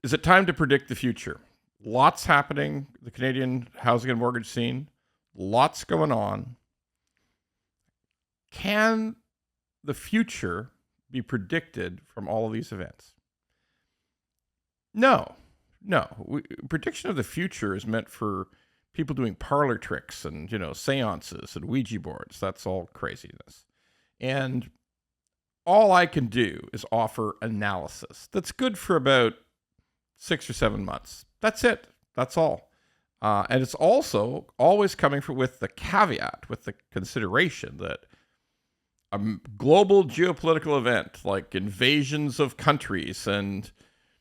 Is it time to predict the future? Lots happening, the Canadian housing and mortgage scene. Lots going on. Can the future be predicted from all of these events? No. Prediction of the future is meant for people doing parlor tricks and, seances and Ouija boards. That's all craziness. And all I can do is offer analysis that's good for about 6 or 7 months. That's it. That's all. And it's also always coming with the caveat, with the consideration that a global geopolitical event like invasions of countries and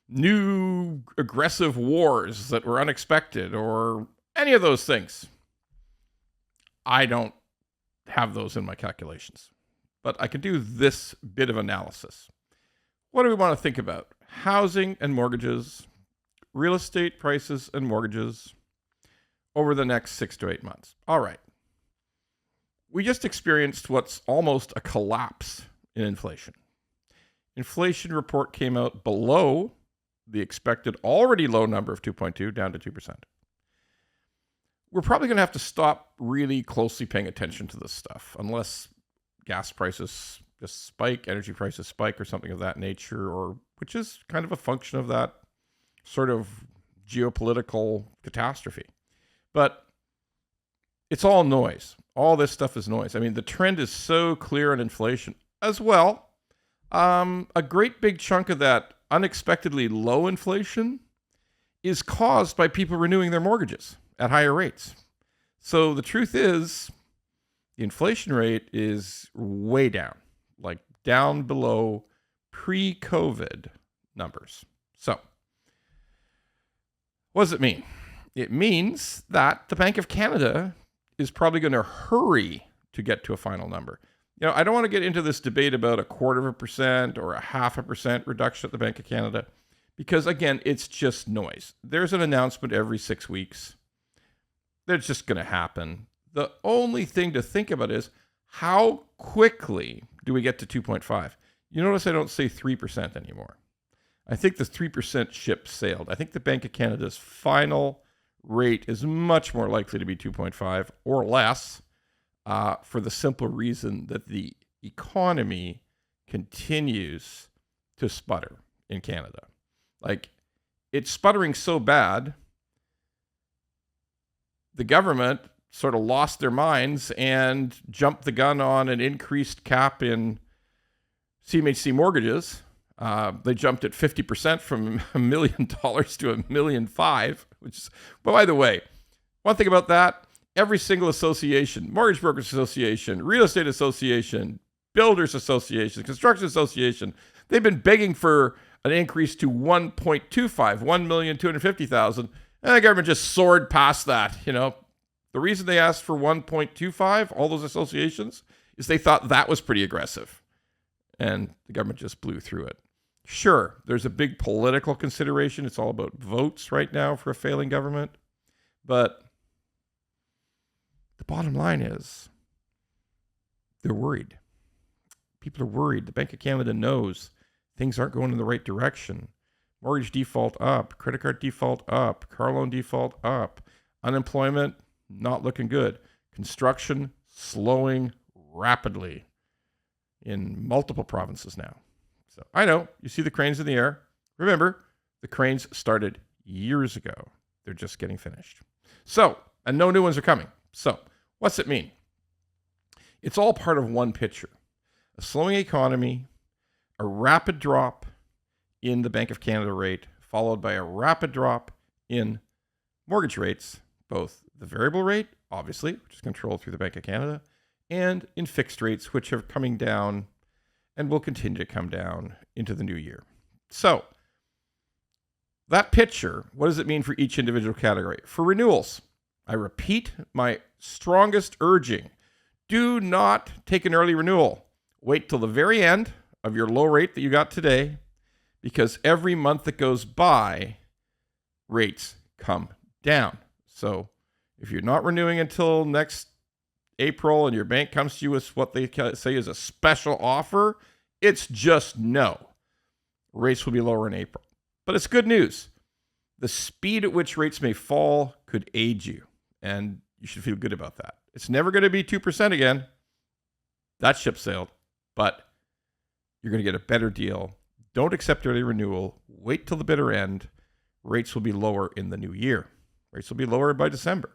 new aggressive wars that were unexpected or any of those things, I don't have those in my calculations. But I can do this bit of analysis. What do we want to think about? Housing and mortgages, real estate prices and mortgages over the next 6 to 8 months. All right. We just experienced what's almost a collapse in inflation. Inflation report came out below the expected already low number of 2.2, down to 2%. We're probably going to have to stop really closely paying attention to this stuff unless gas prices just spike, energy prices spike, or something of that nature, or which is kind of a function of that sort of geopolitical catastrophe. But it's all noise. All this stuff is noise. I mean, the trend is so clear on inflation as well. A great big chunk of that unexpectedly low inflation is caused by people renewing their mortgages at higher rates. So the truth is, the inflation rate is way down, like down below pre-COVID numbers. So what does it mean? It means that the Bank of Canada is probably going to hurry to get to a final number. I don't want to get into this debate about 0.25% or 0.5% reduction at the Bank of Canada because, again, it's just noise. There's an announcement every 6 weeks. That's just going to happen. The only thing to think about is how quickly do we get to 2.5? You notice I don't say 3% anymore. I think the 3% ship sailed. I think the Bank of Canada's final rate is much more likely to be 2.5 or less for the simple reason that the economy continues to sputter in Canada. Like, it's sputtering so bad, the government sort of lost their minds and jumped the gun on an increased cap in CMHC mortgages. They jumped at 50% from $1 million to $1.5 million, which is, but by the way, one thing about that, every single association, mortgage brokers association, real estate association, builders association, construction association, they've been begging for an increase to 1.25, 1,250,000, and the government just soared past that. The reason they asked for 1.25, all those associations, is they thought that was pretty aggressive. And the government just blew through it. Sure, there's a big political consideration. It's all about votes right now for a failing government. But the bottom line is they're worried. People are worried. The Bank of Canada knows things aren't going in the right direction. Mortgage default up, credit card default up, car loan default up, unemployment not looking good, construction slowing rapidly in multiple provinces now. So I know you see the cranes in the air. Remember, the cranes started years ago. They're just getting finished. So, and no new ones are coming. So what's it mean? It's all part of one picture. A slowing economy, a rapid drop in the Bank of Canada rate, followed by a rapid drop in mortgage rates, both the variable rate, obviously, which is controlled through the Bank of Canada, and in fixed rates, which are coming down and will continue to come down into the new year. So that picture, what does it mean for each individual category? For renewals, I repeat my strongest urging. Do not take an early renewal. Wait till the very end of your low rate that you got today, because every month that goes by, rates come down. So if you're not renewing until next April and your bank comes to you with what they say is a special offer, it's just no. Rates will be lower in April. But it's good news. The speed at which rates may fall could aid you, and you should feel good about that. It's never going to be 2% again. That ship sailed, but you're going to get a better deal. Don't accept early renewal. Wait till the bitter end. Rates will be lower in the new year. Rates will be lower by December.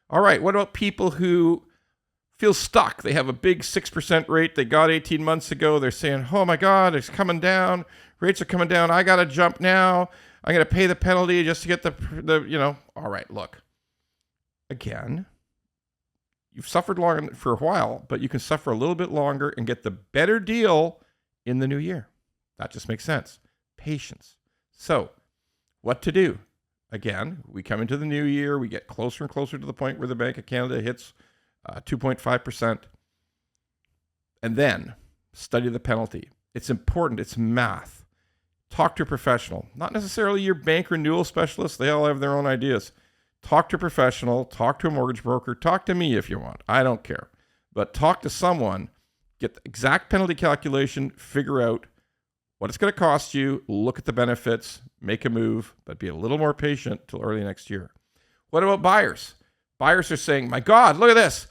All right, what about people who feel stuck? They have a big 6% rate they got 18 months ago. They're saying, oh my God, it's coming down. Rates are coming down. I got to jump now. I'm going to pay the penalty just to get the. All right, look. Again, you've suffered long for a while, but you can suffer a little bit longer and get the better deal in the new year. That just makes sense. Patience. So, what to do? Again, we come into the new year. We get closer and closer to the point where the Bank of Canada hits 2.5%. And then study the penalty. It's important. It's math. Talk to a professional. Not necessarily your bank renewal specialist. They all have their own ideas. Talk to a professional. Talk to a mortgage broker. Talk to me if you want. I don't care. But talk to someone. Get the exact penalty calculation. Figure out what it's going to cost you. Look at the benefits. Make a move. But be a little more patient till early next year. What about buyers? Buyers are saying, my God, look at this.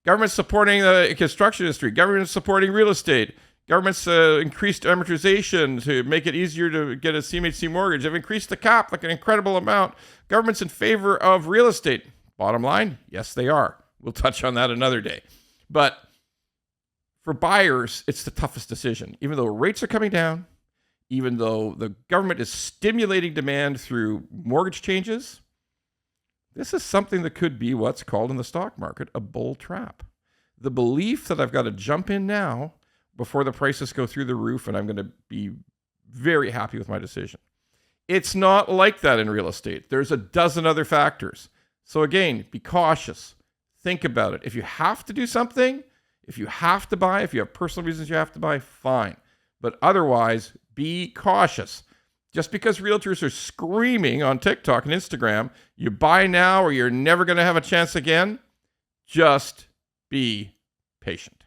Government's supporting the construction industry. Government's supporting real estate. Government's increased amortization to make it easier to get a CMHC mortgage. They've increased the cap like an incredible amount. Government's in favor of real estate. Bottom line, yes, they are. We'll touch on that another day. But for buyers, it's the toughest decision. Even though rates are coming down, even though the government is stimulating demand through mortgage changes, this is something that could be what's called in the stock market a bull trap. The belief that I've got to jump in now before the prices go through the roof and I'm going to be very happy with my decision. It's not like that in real estate. There's a dozen other factors. So again, be cautious. Think about it. If you have to do something, if you have to buy, if you have personal reasons you have to buy, fine. But otherwise, be cautious. Just because realtors are screaming on TikTok and Instagram, you buy now or you're never going to have a chance again, just be patient.